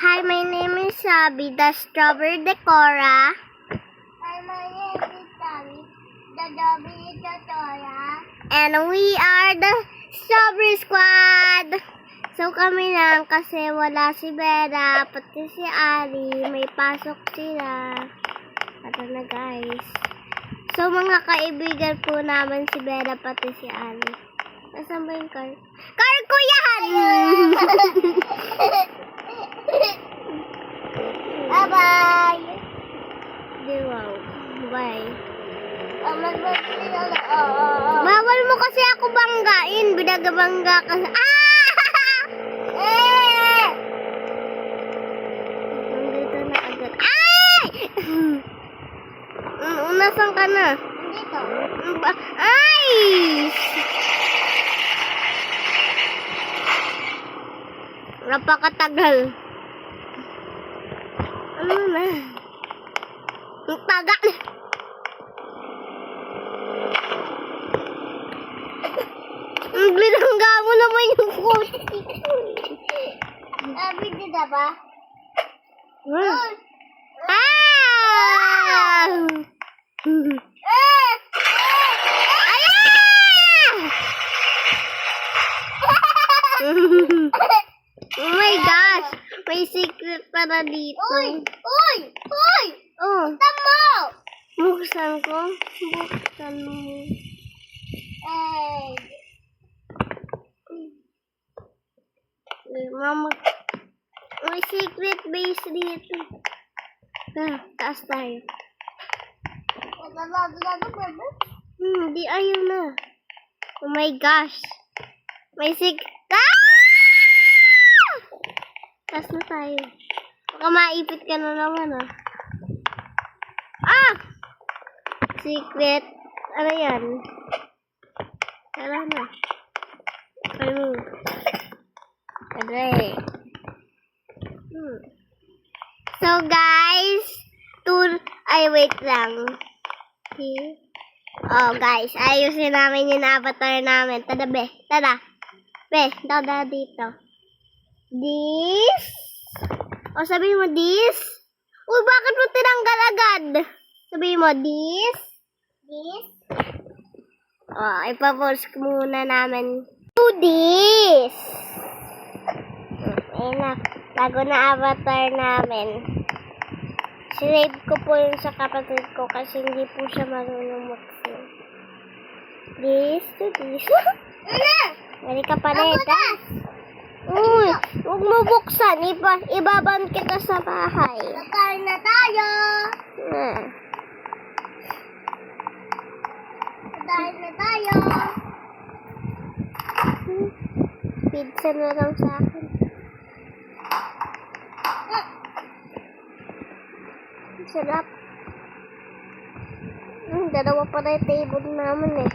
Hi, my name is Sabi, the strawberry decora. Hi, my name is Sabi, the strawberry decora. And we are the Strawberry Squad. So kami lang kasi wala si Vera, pati si Ali, may pasok sila. Ito na guys. So mga kaibigan po naman si Vera, pati si Ali. Nasaan ba yung car? Car ko yan! Bye-bye! Di wow. Bye. Bawal mo kasi ako banggain. Binagabangga ka. Nandito na agad. Ay! Nasaan ka na? Dito. Ay! Napakatagal. Ano na? Ang tagal. Ang binangga mo naman yung kotse. Sabi dito ba? Oh my gosh! May secret para dito. Uy! Oh, Tamo! buksan ko. Buksan mo. Mama, may secret base dito. Taas tayo. Di ayaw na. Oh my gosh. May taas na tayo. Baka maipit ka na naman secret. Ano yan? Tara na. Ano? Kadre. So guys, wait lang. Okay. Oh guys, ayusin namin yung avatar namin. Tada be. Tada. Be, tada dito. This. O sabihin mo this. Uy, bakit mo tinanggal agad? Sabihin mo this. Oh, ipa-pause muna namin. Do this. Ayun na. Bago na avatar namin. Sinave ko po yun sa kapatid ko kasi hindi po siya marunong mag-save. This to this. Balik ka pa rin. Uy, huwag mo buksan. Ibaban kita sa bahay. Nakain na tayo! Nakain na tayo! Pizza na lang sa akin. Sarap. Dalawa pa na yung table naman eh.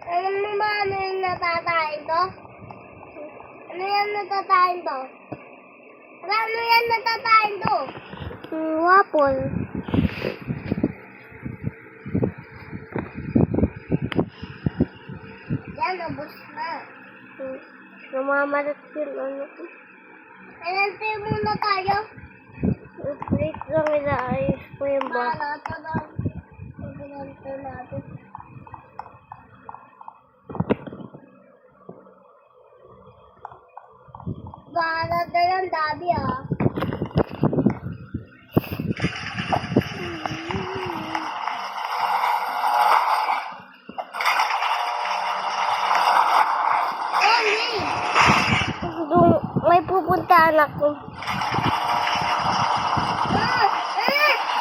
Alam mo ba ano yung natatayin to? Ano yan natatayin to? Ano yan natatayin to? Waffle. Yan, ubos na. Namamalat yung ano ko. Pinantay muna tayo. Wait lang, inaayos ko yung box. Para ito lang. Pinantay natin. Para ito lang, Dabi May pupuntahan ako.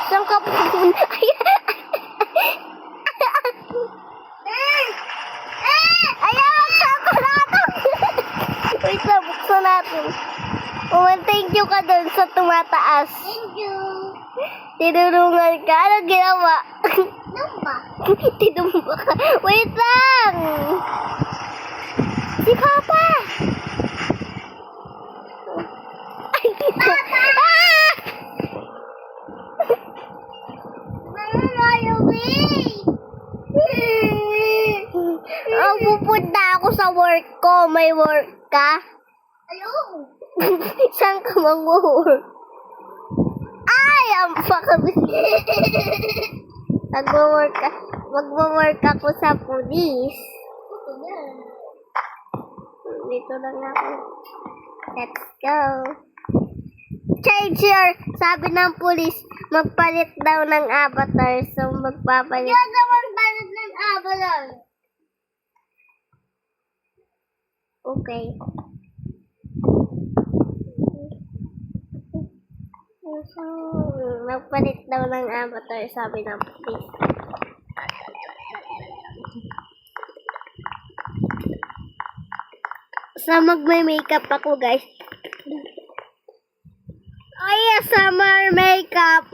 Saan ka pupunta? Ayaw, buksan natin. Wait lang, buksan natin. Thank you ka dun sa tumataas. Thank you. Tinulungan ka. Anong ginawa? Numba. Tinumba ka. Wait lang. Si Papa. Oh, pupunta ako sa work ko. May work ka? Ayun. Saan ka mag-work? Ay, ang pakabis. Mag-work ako sa police. Dito lang ako. Let's go. Change your, sabi ng police, magpalit daw ng avatar. So, magpapalit. Yan naman balat ng avatar. Okay. So, magpalit daw ng avatar, sabi ng police. So, magme-makeup ako, guys. Ay, summer makeup.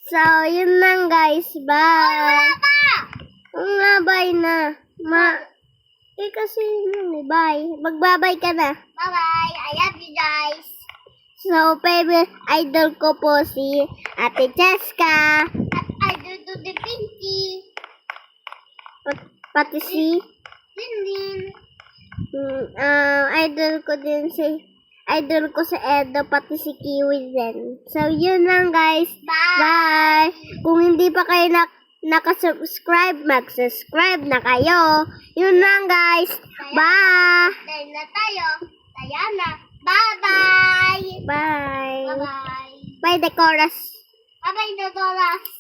So, yun lang, guys. Bye. Nga, bye na. Kasi yun eh, bye. Magbabay ka na. Bye-bye. I love you guys. So, favorite idol ko po si Ate Cheska. At I do the pinky. Pati si Din. idol ko si Edo, pati si Kiwi din. So, yun lang, guys. Bye. Bye! Kung hindi pa kayo nakasubscribe, mag-subscribe na kayo. Yun lang, guys. Bye! Dahil na tayo. Kaya na. Bye-bye. Bye! Bye-bye. Bye, Decoras! Bye-bye, Dodoras.